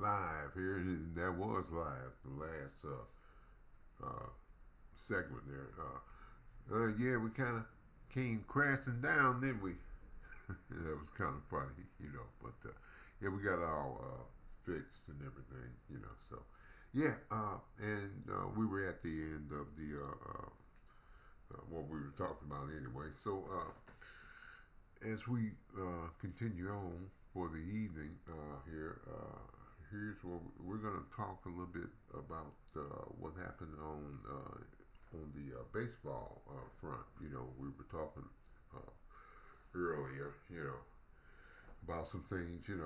live here. And that was live, the last segment there. Yeah, we kind of came crashing down, didn't we? That was kind of funny, But yeah, we got all fixed and everything, So yeah, and we were at the end of the what we were talking about anyway. So as we continue on for the evening here, here's what we're going to talk a little bit about what happened on the baseball front. We were talking earlier, about some things, in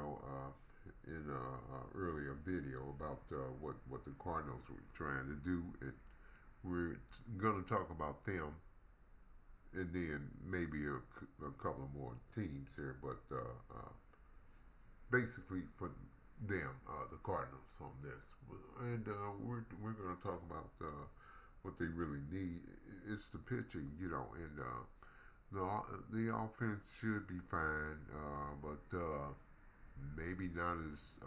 earlier video about what the Cardinals were trying to do. And we're going to talk about them, and then maybe a couple of more teams here, but basically for them, the Cardinals on this. And we're going to talk about what they really need. It's the pitching, and the offense should be fine, but maybe not as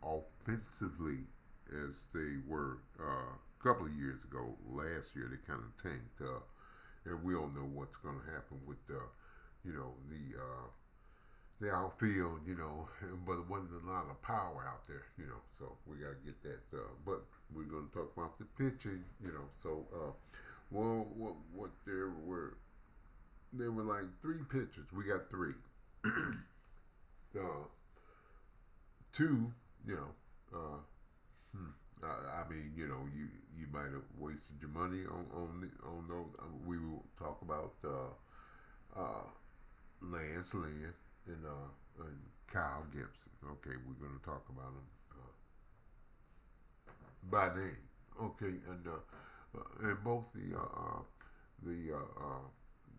offensively as they were a couple of years ago. Last year, they kind of tanked, and we don't know what's going to happen with the outfield, but it wasn't a lot of power out there, So we got to get that. But we're going to talk about the pitching, So, well, what there were like three pitchers. We got three. Two, you know, uh, I mean, you might have wasted your money on those. We will talk about Lance Lynn and Kyle Gibson. Okay, we're going to talk about them by name. Okay, and both the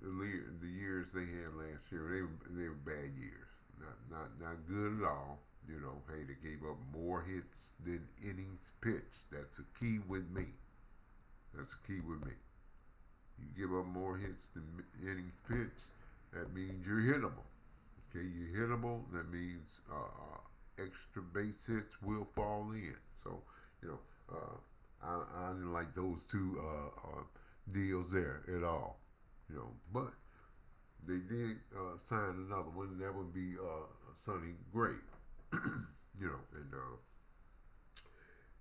the years they had last year, they were bad years. Not good at all. Hey, they gave up more hits than innings pitched. That's a key with me. That's a key with me. You give up more hits than innings pitched, that means you're hittable. Okay, you're hittable. That means extra base hits will fall in. So, you know, I didn't like those two deals there at all. But they did sign another one, and that would be Sonny Gray. And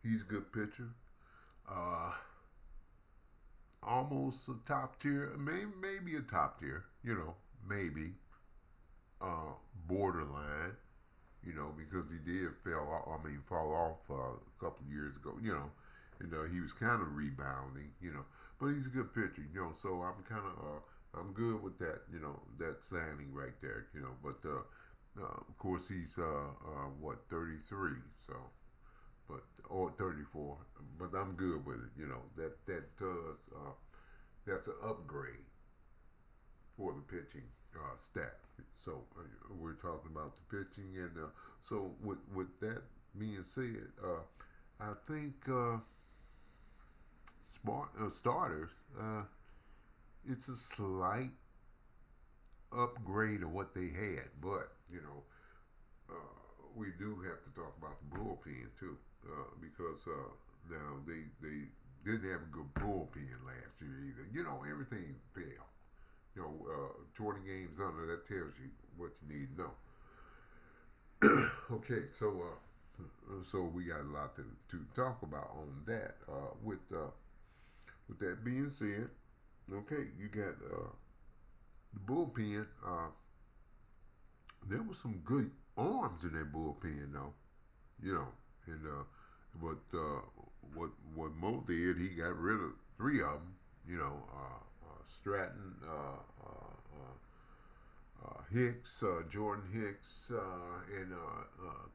he's a good pitcher. Uh, Almost a top tier, maybe a top tier. Maybe uh, borderline. Because he did fall off a couple of years ago. And he was kind of rebounding. But he's a good pitcher. So I'm good with that. That signing right there. But of course he's what 33. So or 34. But I'm good with it. That does that's an upgrade for the pitching staff. So we're talking about the pitching, and so with that being said, I think starters, it's a slight upgrade of what they had, but we do have to talk about the bullpen too, because now they didn't have a good bullpen last year either. Everything failed. 20 games under, that tells you what you need to know. Okay, so we got a lot to talk about on that. With that being said, okay, you got the bullpen. There was some good arms in that bullpen, though. And but what Mo did, he got rid of three of them. Stratton, Hicks, Jordan Hicks, and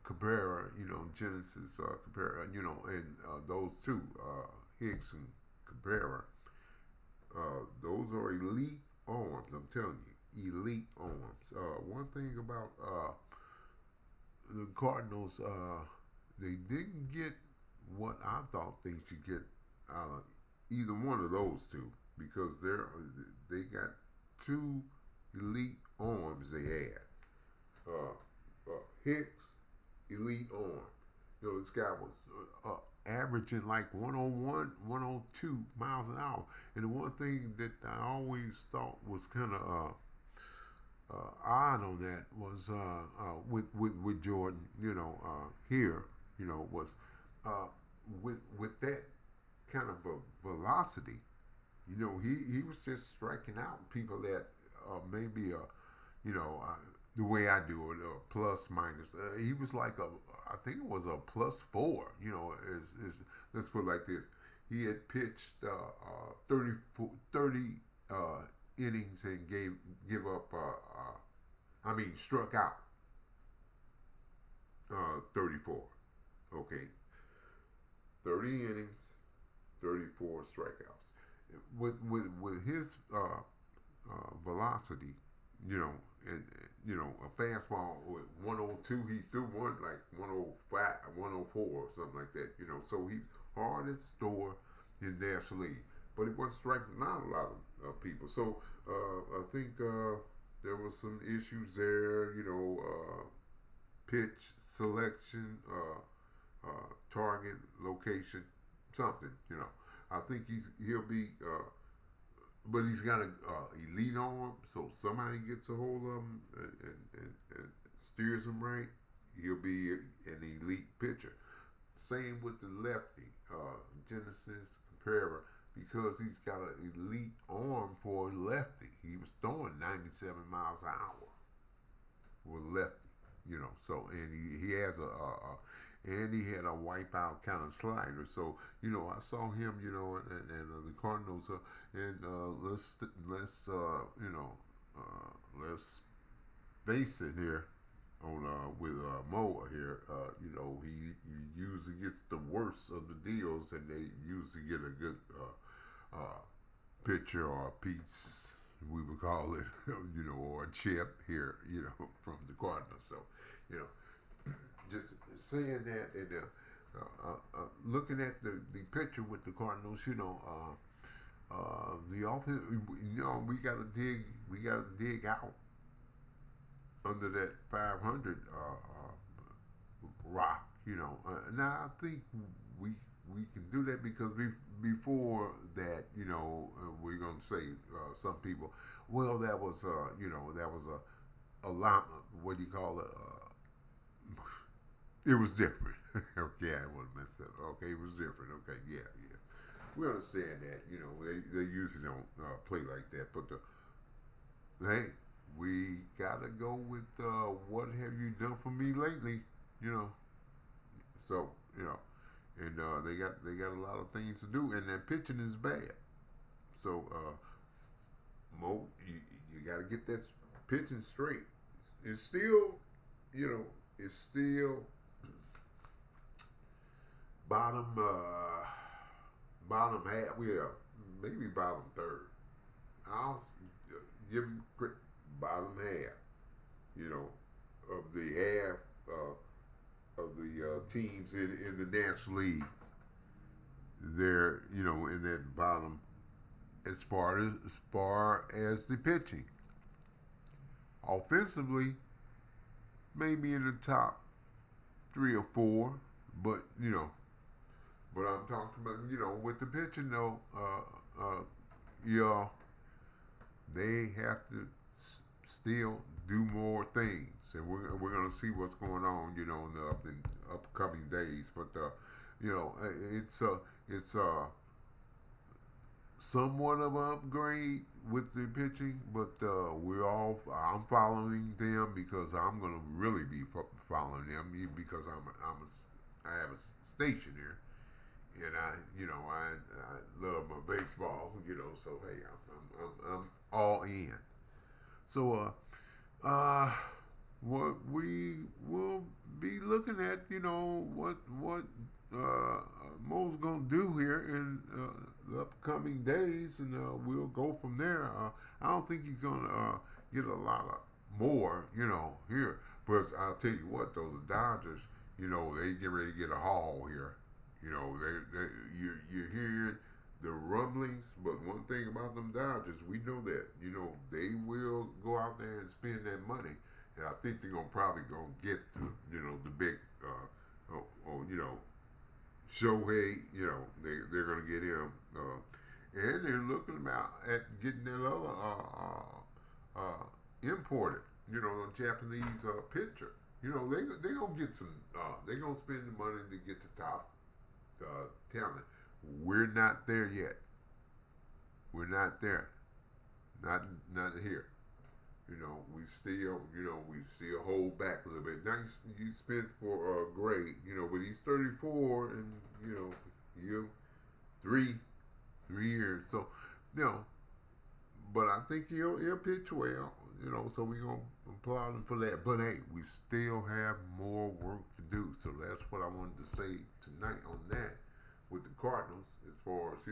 Cabrera, Genesis Cabrera, and those two, Hicks and Cabrera, those are elite arms. I'm telling you, elite arms. One thing about the Cardinals, they didn't get what I thought they should get out of either one of those two, because they got two elite arms they had. Hicks, elite arm. This guy was averaging like 101, 102 miles an hour. And the one thing that I always thought was kind of odd on that was with Jordan, here, was uh, with that kind of a velocity. He was just striking out people that maybe the way I do it, plus minus. He was like I think it was a plus four. Is let's put it like this. He had pitched 30 innings and give up. Struck out 34. Okay, 30 innings, 34 strikeouts. With his velocity, you know, and a fastball with 102, he threw one like 105, 104 or something like that. So he's hard as store in National League, but he wasn't striking out a lot of people. So I think there was some issues there. Pitch selection, target location, something. I think he'll be but he's got an elite arm, so somebody gets a hold of him and steers him right, he'll be an elite pitcher. Same with the lefty, Genesis Pereira, because he's got an elite arm for a lefty. He was throwing 97 miles an hour with lefty, and he has and he had a wipeout kind of slider. So I saw him, and the Cardinals, and let's face it here on with Moa here. He usually gets the worst of the deals, and they usually get a good pitcher or a piece. We would call it, or a chip here, from the Cardinals. So, you know, just saying that and looking at the picture with the Cardinals, the offense, we gotta dig out under that 500 rock, now I think we can do that because before that, we're gonna say some people, well, that was a lot. What do you call it? It was different. Okay, I want to mess that up. Okay, it was different. Okay, yeah. We understand that. They usually don't play like that. But hey, we gotta go with what have you done for me lately? You know. So and they got a lot of things to do, and their pitching is bad. So Mo, you got to get this pitching straight. It's still, it's still bottom bottom half. Yeah, maybe bottom third. I'll give them bottom half. Of the half of the teams in the National League. They're in that bottom as far as the pitching. Offensively, maybe in the top 3 or 4, but but I'm talking about with the pitching though, yeah, they have to still do more things, and we're gonna see what's going on, in the upcoming days. But it's somewhat of an upgrade with the pitching, but I'm following them because I'm gonna really be following them because I have a station here, and I love my baseball, so hey, I'm all in. So what we will be looking at, what Mo's gonna do here in the upcoming days, and we'll go from there. I don't think he's gonna get a lot of more, here. But I'll tell you what, though, the Dodgers, they get ready to get a haul here. You hear the rumblings, but one thing about them Dodgers, we know that they will go out there and spend that money, and I think they're probably gonna get the big or Shohei, they're going to get him, and they're looking about at getting that other imported, Japanese pitcher. They gonna get some. They gonna spend the money to get the top talent. We're not there yet. We're not there. Not not here. We still hold back a little bit. Now you spent for Gray, but he's 34, and you 3 years. So, you know, but I think he'll pitch well. So we gonna applaud him for that. But hey, we still have more work to do. So that's what I wanted to say tonight on that with the Cardinals, as far as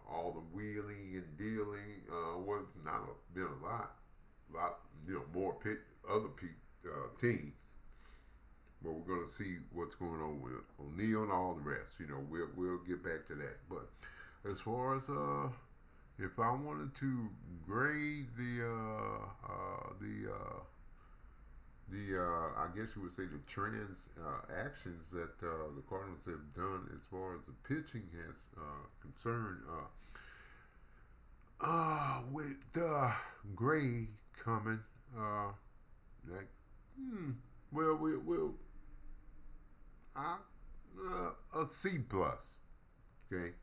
all the wheeling and dealing was not been a lot more other teams. But we're gonna see what's going on with O'Neal and all the rest. We'll get back to that. But as far as if I wanted to grade I guess you would say the trends actions that the Cardinals have done as far as the pitching has concerned. With Gray coming, that well, we'll uh, a C plus, okay,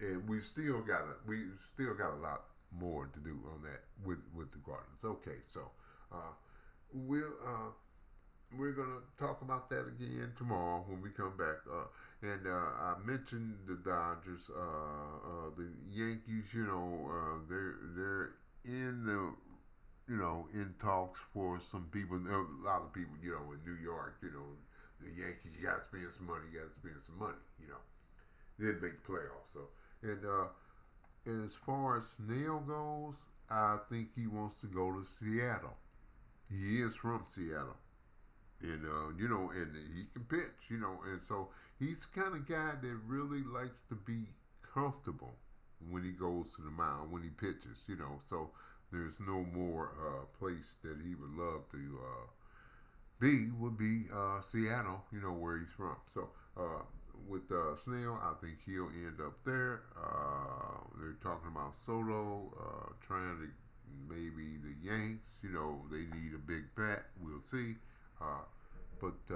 and we still got a lot more to do on that with the Cardinals. Okay, so uh, we'll we're gonna talk about that again tomorrow when we come back. And I mentioned the Dodgers, the Yankees. They're in the in talks for some people. A lot of people, in New York. The Yankees. You got to spend some money. You got to spend some money. Didn't make the playoffs. So and as far as Snell goes, I think he wants to go to Seattle. He is from Seattle. And and he can pitch, and so he's the kind of guy that really likes to be comfortable when he goes to the mound, when he pitches, So there's no more place that he would love to would be Seattle, where he's from. So with Snell, I think he'll end up there. They're talking about Soto, trying to maybe the Yanks, they need a big bat. We'll see. But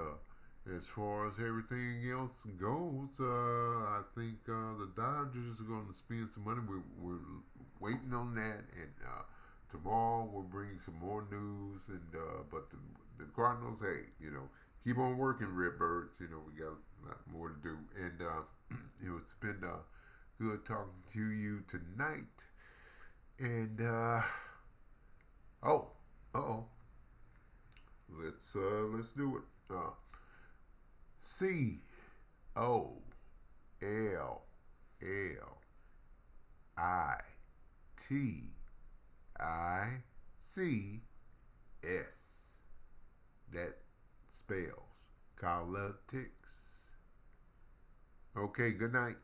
as far as everything else goes, I think the Dodgers are going to spend some money. We're waiting on that, and tomorrow we'll bring some more news. And but the Cardinals, hey, keep on working, Redbirds. We got a lot more to do. And it's been good talking to you tonight. And oh. Let's do it. COLLITICS. That spells politics. Okay, good night.